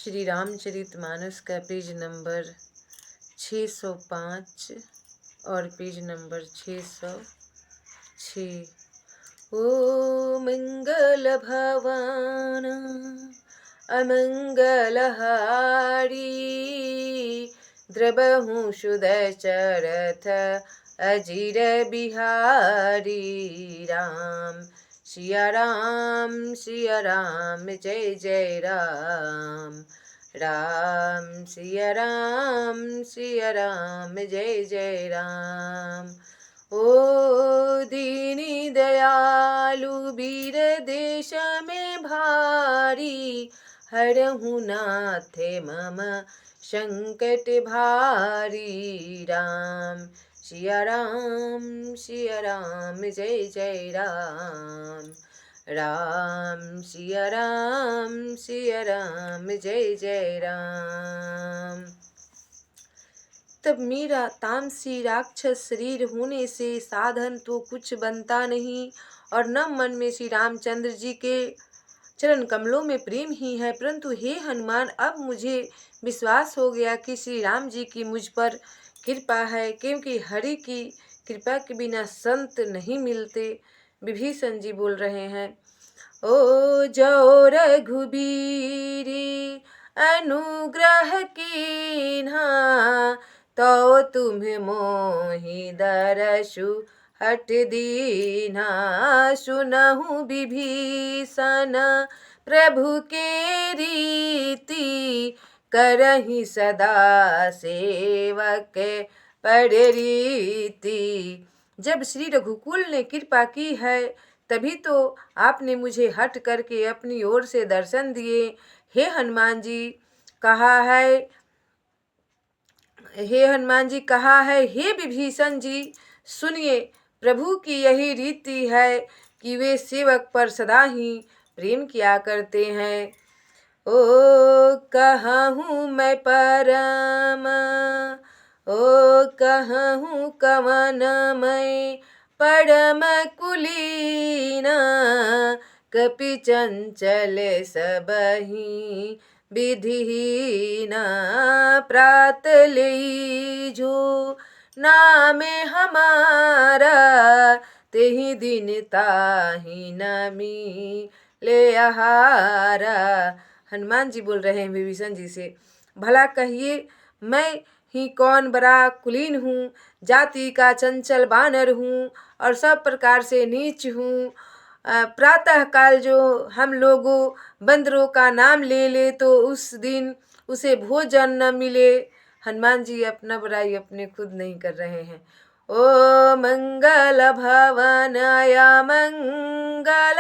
श्री रामचरितमानस का page number 605 और page number 606। ओ मंगल भवन अमंगलहारी, द्रबहु सुदशरथ अजिर बिहारी। राम सिया राम जय जय राम। राम सिया राम जय जय राम। ओ दीनी दयालु वीर देश में भारी, हरहु नाथ मम संकट भारी। राम सिया राम जय जय राम। राम सिया राम जय जय राम। तब मेरा तामसी राक्षस शरीर होने से साधन तो कुछ बनता नहीं, और न मन में श्री रामचंद्र जी के चरण कमलों में प्रेम ही है। परंतु हे हनुमान, अब मुझे विश्वास हो गया कि श्री राम जी की मुझ पर कृपा है, क्योंकि हरि की कृपा के बिना संत नहीं मिलते। विभीषण जी बोल रहे हैं, ओ जो रघुबीरी अनुग्रह कीन्हा, तो तुम मोहि दरसु हट दीन्हा। सुनहु विभीषण प्रभु के रीति, करहि सदा सेवक पर रीति। जब श्री रघुकुल ने कृपा की है, तभी तो आपने मुझे हट करके अपनी ओर से दर्शन दिए। हे हनुमान जी कहा है, हे विभीषण जी सुनिए, प्रभु की यही रीति है कि वे सेवक पर सदा ही प्रेम किया करते हैं। ओ कहूँ मैं परम, ओ कहूँ कवन मैं परम कुलीना, कपि चंचल सबहि विधिहीना। प्रात लीजो नामे हमारा, तेहि दिन ताहि नमी ले आहारा। हनुमान जी बोल रहे हैं विभीषण जी से, भला कहिए मैं ही कौन बड़ा कुलीन हूँ, जाति का चंचल बानर हूँ और सब प्रकार से नीच हूँ। प्रातः काल जो हम लोगों बंदरों का नाम ले ले तो उस दिन उसे भोजन न मिले। हनुमान जी अपना बुराई अपने खुद नहीं कर रहे हैं। ओ मंगल भवन मंगलहारी,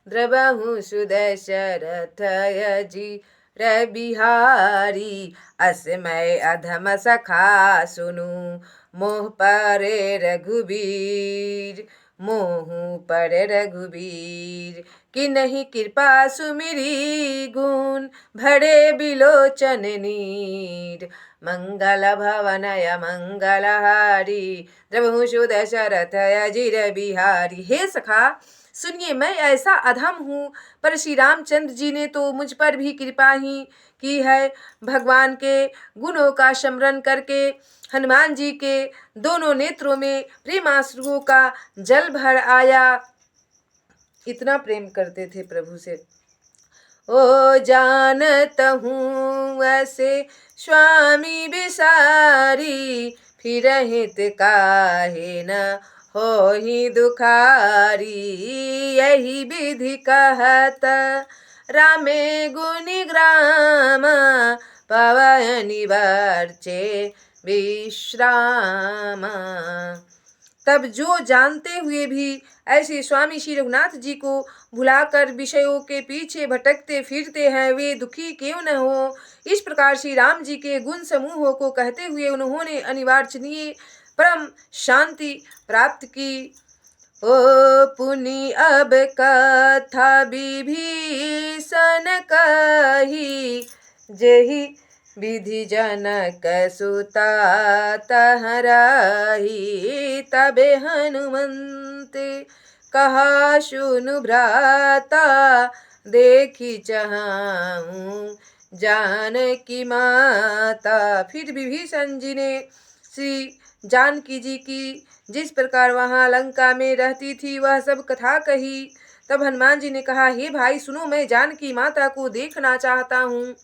द्रबहु सुदशरथ अजिर बिहारी। असमय अधम सखा सुनु, मोह परे रघुबीर। मोहु पर रघुबीर, कि नहीं कृपा सुमिरी गुण, भरे बिलोचन नीर। मंगल भवन मंगलहारी, द्रबहु सुदशरथ अजिर बिहारी। हे सखा सुनिए, मैं ऐसा अधम हूँ, पर श्री रामचंद्र जी ने तो मुझ पर भी कृपा ही की है। भगवान के गुणों का स्मरण करके हनुमान जी के दोनों नेत्रों में प्रेमाश्रुओं का जल भर आया। इतना प्रेम करते थे प्रभु से। ओ जानत हूँ ऐसे स्वामी बिसारी, फिर हित काहे न होहि दुखारी। यही विधि कहत रामे गुणिग्राम, पवन निवर्चे विश्राम। तब जो जानते हुए भी ऐसे स्वामी श्री रघुनाथ जी को भुलाकर विषयों के पीछे भटकते फिरते हैं, वे दुखी क्यों न हो। इस प्रकार श्री राम जी के गुण समूहों को कहते हुए उन्होंने अनिवार्चनीय परम शांति प्राप्त की। ओ पुनि अब कथा विभीषण कही, जेहि विधि जनक सुता तहराही। तबे हनुमंत कहा सुनु भ्राता, देखी चाहूं जानकी माता। फिर विभीषण जी ने श्री जानकी जी की जिस प्रकार वहाँ लंका में रहती थी वह सब कथा कही। तब हनुमान जी ने कहा, हे भाई सुनो, मैं जानकी माता को देखना चाहता हूँ।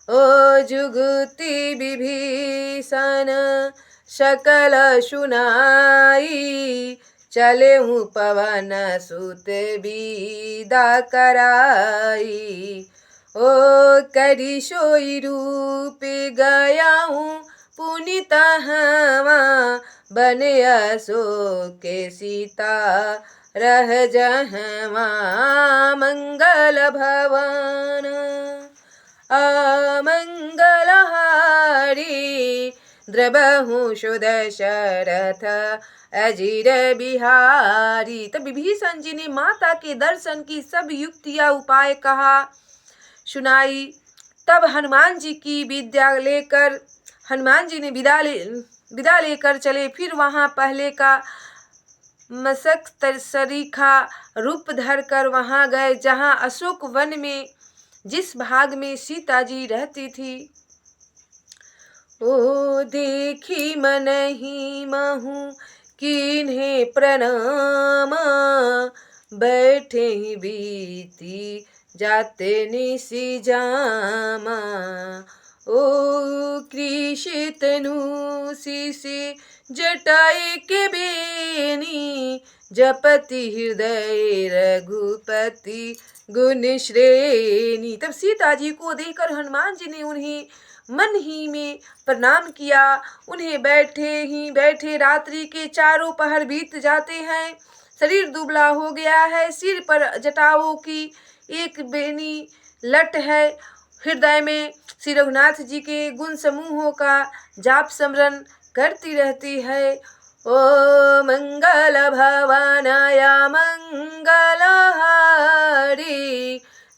ओ जुगति विभीषण सकल सुनाई, चले हूँ पवन सुत विदा कराई। ओ करी सोई रूप गया हूँ पुनीत हवा, बने अशोक सीता रह जहवा। मंगल भवन अमंगलहारी, द्रबहु सुदशरथ अजिर बिहारी। तब विभीषण जी ने माता के दर्शन की सब युक्तियां उपाय कहा सुनाई। तब हनुमान जी की विद्या लेकर हनुमान जी ने विदा लेकर चले। फिर वहाँ पहले का मशक सरीखा रूप धरकर वहाँ गए जहाँ अशोक वन में जिस भाग में सीता जी रहती थी। ओ देखी मन ही महु कीन्हे प्रणाम, बैठे ही बीती जाते निसी जामा। ओ कृषितनु शिशि जटाई के बेनी, जपति हृदय रघुपति गुण श्रेणी। तब सीता जी को देखकर हनुमान जी ने उन्हें मन ही में प्रणाम किया। उन्हें बैठे रात्रि के चारों पहर बीत जाते हैं। शरीर दुबला हो गया है, सिर पर जटाओं की एक बेनी लट है। हृदय में श्री रघुनाथ जी के गुण समूहों का जाप स्मरण करती रहती है। ओ मंगल भवनाय मंगलहारी,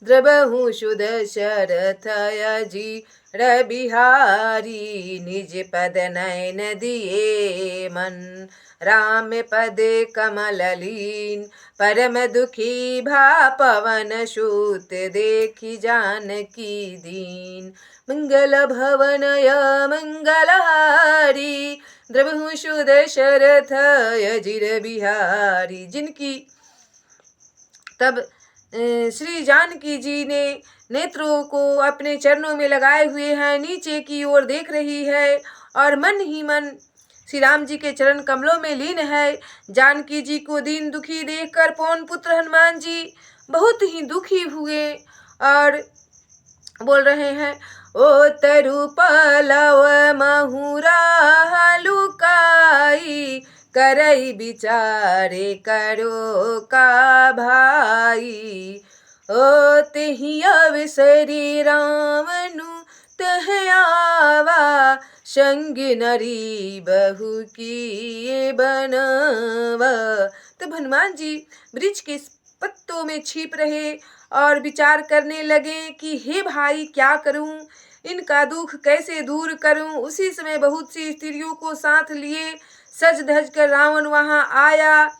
द्रबहु सुदशरथ अजिर बिहारी। निज पद नयन दिए मन, राम पद कमल लीन। परम दुखी भा पवन सूत, देखी जानकी दीन। मंगल भवनय मंगलहारी, द्रबहु सुदशरथ अजिर बिहारी। जिनकी तब श्री जानकी जी ने नेत्रों को अपने चरणों में लगाए हुए हैं, नीचे की ओर देख रही है और मन ही मन श्री राम जी के चरण कमलों में लीन है। जानकी जी को दीन दुखी देखकर पवन पुत्र हनुमान जी बहुत ही दुखी हुए और बोल रहे हैं, ओ तरु पलव महुरा लुकाई, करई विचारे करो का भाई। ओ तेहि अवसरी रावनु तह आवा, संग नरी बहु की बनवा। तब हनुमान जी वृक्ष के पत्तों में छिप रहे और विचार करने लगे कि हे भाई क्या करूं, इनका दुख कैसे दूर करूं। उसी समय बहुत सी स्त्रियों को साथ लिए सज धज कर रावण वहां आया।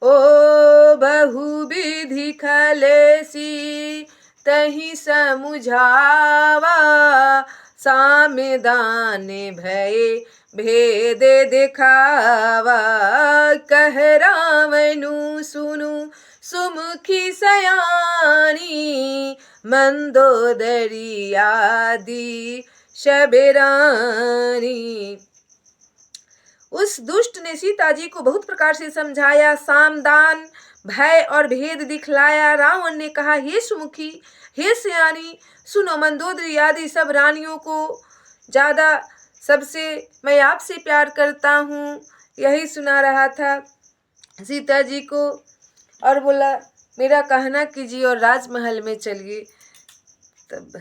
ओ बहु विधि खलेसी तही समुझावा, सामे दाने भये भेद दिखावा। कह रावणु सुनु सुमुखी सयानी, मंदोदरी आदि शबरानी। उस दुष्ट ने सीता जी को बहुत प्रकार से समझाया, सामदान भय और भेद दिखलाया। रावण ने कहा, हे सुमुखी, हे सयानी, सुनो, मंदोदरी आदि सब रानियों को ज्यादा सबसे मैं आपसे प्यार करता हूँ। यही सुना रहा था सीता जी को और बोला, मेरा कहना कीजिए और राजमहल में चलिए। तब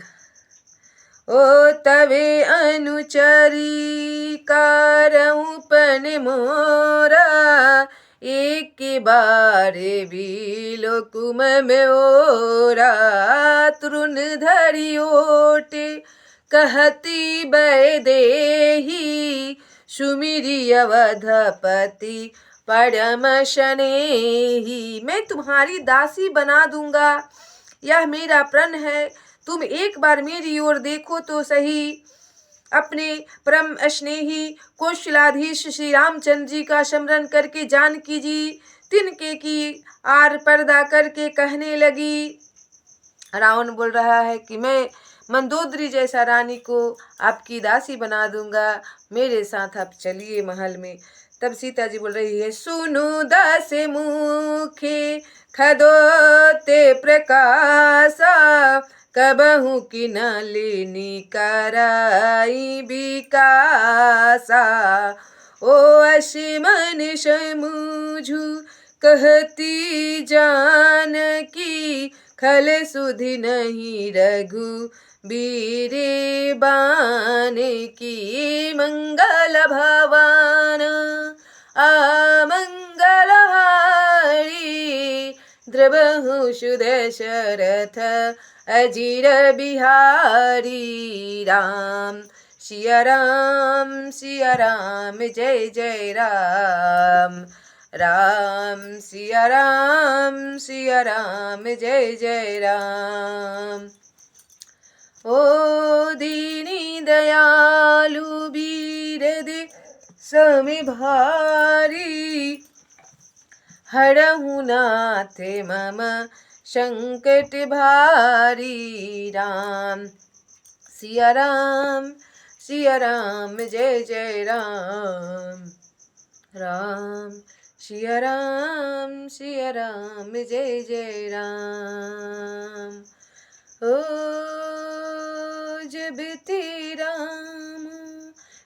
ओ तवे अनुचरी कारऊं पन मोरा, एक बार बिलो कुम में ओरा। तृण धरि ओटे कहती बै देही, सुमिरी अवधपति परम स्नेही। मैं तुम्हारी दासी बना दूंगा, यह मेरा प्रण है। तुम एक बार मेरी ओर देखो तो सही। अपने परम स्नेही कौशलाधीश श्री रामचंद्र जी का स्मरण करके जानकी जी तिनके की आर पर्दा करके कहने लगी। रावण बोल रहा है कि मैं मंदोदरी जैसा रानी को आपकी दासी बना दूंगा, मेरे साथ आप चलिए महल में। तब सीता जी बोल रही है, सुनु दास मुखे खदोते प्रकाशा, कबहू की न लेनी कराई विकासा। ओ असिमन समूझू कहती जानकी, खल सुधि नहीं रघु बीरे बान की। मंगल भवन अमंगल हारी, द्रवहु सुदशरथ अजीर बिहारी। राम सिया राम सिया राम जय जय राम। राम सिया राम जय जय राम। ओ दीनी दयालु वीर दे समी भारी, हरहु नाथ मम संकट भारी। राम सिया राम जय जय राम। राम सिया राम जय जय राम। ओ जब ते राम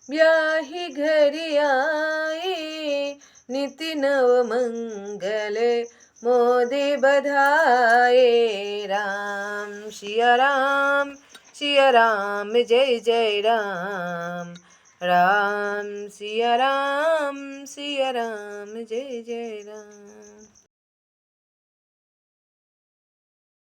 ब्याहि घर आए, निति नव मंगल मोदे बधाए। राम सिया राम जय जय राम। राम सिया राम जय जय राम।